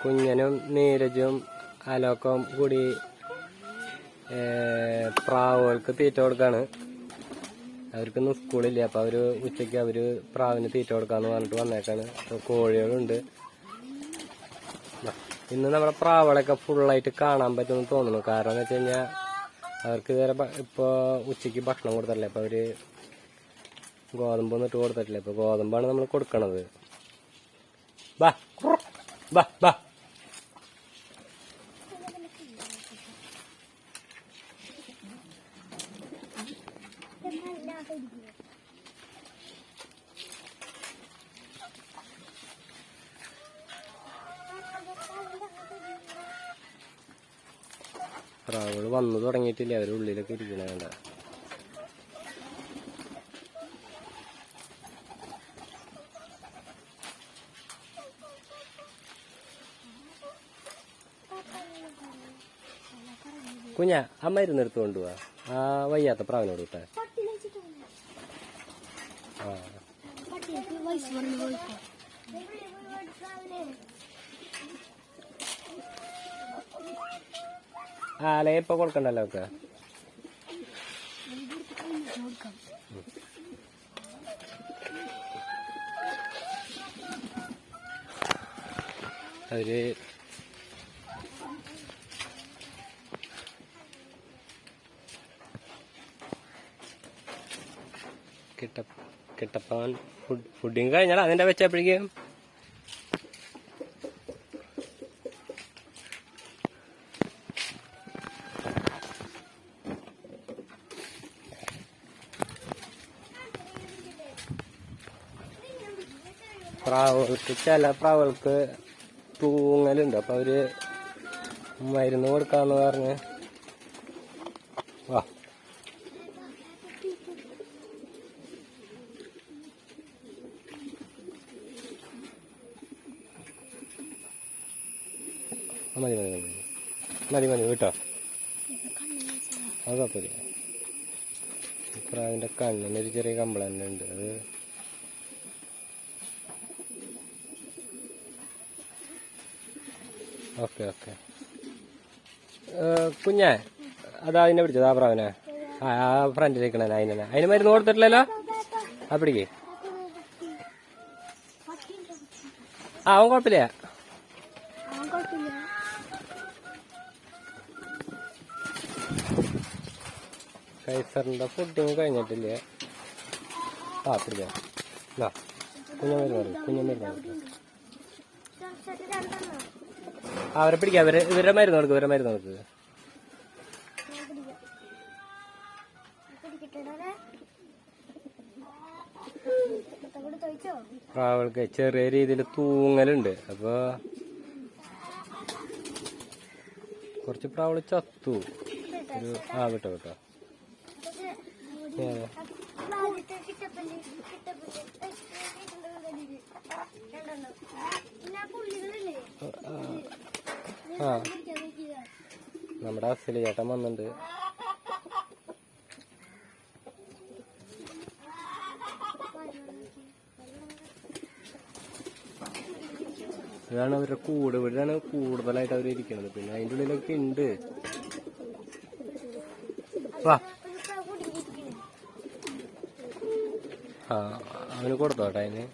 കുഞ്ഞനും നീരജും അലോക്കും കൂടി പ്രാവുകൾക്ക് തീറ്റ കൊടുക്കാണ്. അവർക്കൊന്നും സ്കൂളില്ല, അപ്പൊ അവര് ഉച്ചയ്ക്ക് അവര് പ്രാവിന് തീറ്റ കൊടുക്കാന്ന് പറഞ്ഞിട്ട് വന്നേക്കാണ്. കോഴികളുണ്ട്. ഇന്ന് നമ്മുടെ പ്രാവുകളൊക്കെ ഫുള്ളായിട്ട് കാണാൻ പറ്റുമെന്ന് തോന്നുന്നു. കാരണം എന്ന് വെച്ച് കഴിഞ്ഞാൽ അവർക്ക് ഇതുവരെ ഇപ്പൊ ഉച്ചയ്ക്ക് ഭക്ഷണം കൊടുത്തിട്ടില്ല. അപ്പൊ അവര് ഗോതമ്പൊന്നും ഇട്ട് കൊടുത്തിട്ടില്ല. ഇപ്പൊ ഗോതമ്പാണ് നമ്മൾ കൊടുക്കണത്. ബാ ബാ ബാ പ്രാവുകൾ വന്നു തുടങ്ങിയിട്ടില്ല. അവര് ഉള്ളിലൊക്കെ ഇരിക്കണ വേണ്ട. കുഞ്ഞാ ആ മരുന്ന് എടുത്ത് കൊണ്ടുപോവാ. ആ വയ്യാത്ത പ്രാവിനോട് കിട്ടാ. അല്ലെ ഇപ്പൊ കൊടുക്കണ്ടല്ലോ ഒക്കെ. അവര് കിട്ടപ്പാൻ ഫുഡിങ് കഴിഞ്ഞാൽ അതിന്റെ വെച്ചപ്പോഴേക്കും പ്രാവുകൾക്ക് ചില പ്രാവുകൾക്ക് തൂങ്ങലുണ്ട്. അപ്പൊ അവര് മരുന്ന് കൊടുക്കാന്ന് പറഞ്ഞ് വാ. മതി മതി മതി മതി മതി കേട്ടോ. അത് കുഴപ്പമില്ല. പ്രാവിന്റെ കണ്ണിനൊരു ചെറിയ കംപ്ലൈന്റ് ഉണ്ട്. അത് ഓക്കെ ഓക്കെ. കുഞ്ഞേ അതാ അതിനെ പിടിച്ചത്. ആ പ്രാവിനെ ആ ഫ്രണ്ടിലിരിക്കണേ അതിന് മരുന്ന് കൊടുത്തിട്ടില്ലല്ലോ. ആ പിടിക്കേ. അവൻ കുഴപ്പമില്ല. കൈസറിന്റെ ഫുഡിങ് കഴിഞ്ഞിട്ടില്ല. ആ പിടിക്കാം. കുഞ്ഞമരുന്ന് അവരെ പിടിക്കാം. ഇവരുടെ മരുന്ന് കൊടുക്കുക. ഇവരുടെ മരുന്ന് കൊടുക്കുക. പ്രാവുകൾക്ക് ചെറിയ രീതിയിൽ തൂങ്ങലുണ്ട്. അപ്പൊ കുറച്ച് പ്രാവുകൾ ചത്തു. ഒരു വിട്ടോ കേട്ടോ. ആ നമ്മുടെ അസല് ചേട്ടൻ വന്നിട്ടുണ്ട്. ഇതാണ് അവരുടെ കൂട്. ഇവിടെയാണ് കൂടുതലായിട്ട് അവർ ഇരിക്കണത്. പിന്നെ അതിൻ്റെ ഉള്ളിലൊക്കെ ഉണ്ട്. വാ. ആ അവന് കൊടുത്തോട്ടെ. അതിന്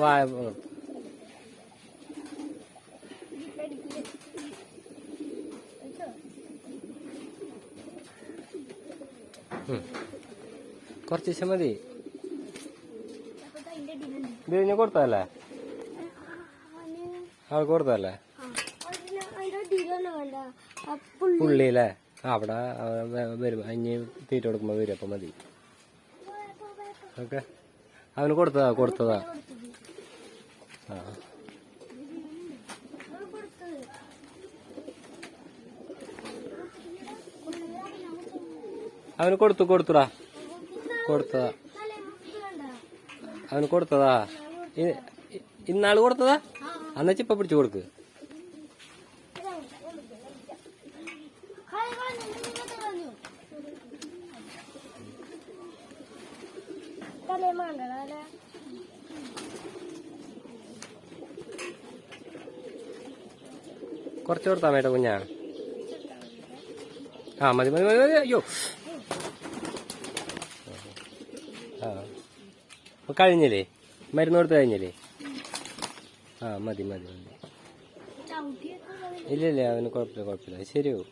വായ കുറച്ച് ദിവസം മതി. ഇത് കഴിഞ്ഞ കൊടുത്തല്ലേ? അവൾക്ക് കൊടുത്തല്ലേ പുള്ളിയില്ലേ? അവിടെ വരും. അഞ്ഞ് തീറ്റ കൊടുക്കുമ്പോ വരും. അപ്പൊ മതി. ഓക്കെ. അവന് കൊടുത്തതാ. ആ അവന് കൊടുത്തുടാ, കൊടുത്തതാ, അവന് കൊടുത്തതാ, ഇന്നാള് കൊടുത്തതാ. അന്നേച്ച് ഇപ്പൊ പിടിച്ചു കൊടുക്ക്. കുറച്ച് കൊടുത്താ മേട്ട കുഞ്ഞാ. ആ മതി മതി മതി മതി. അയ്യോ ആ കഴിഞ്ഞില്ലേ, മരുന്ന് കൊടുത്ത് കഴിഞ്ഞില്ലേ? ആ മതി മതി മതി. ഇല്ല അവന് കുഴപ്പമില്ല, ശരിയാവും.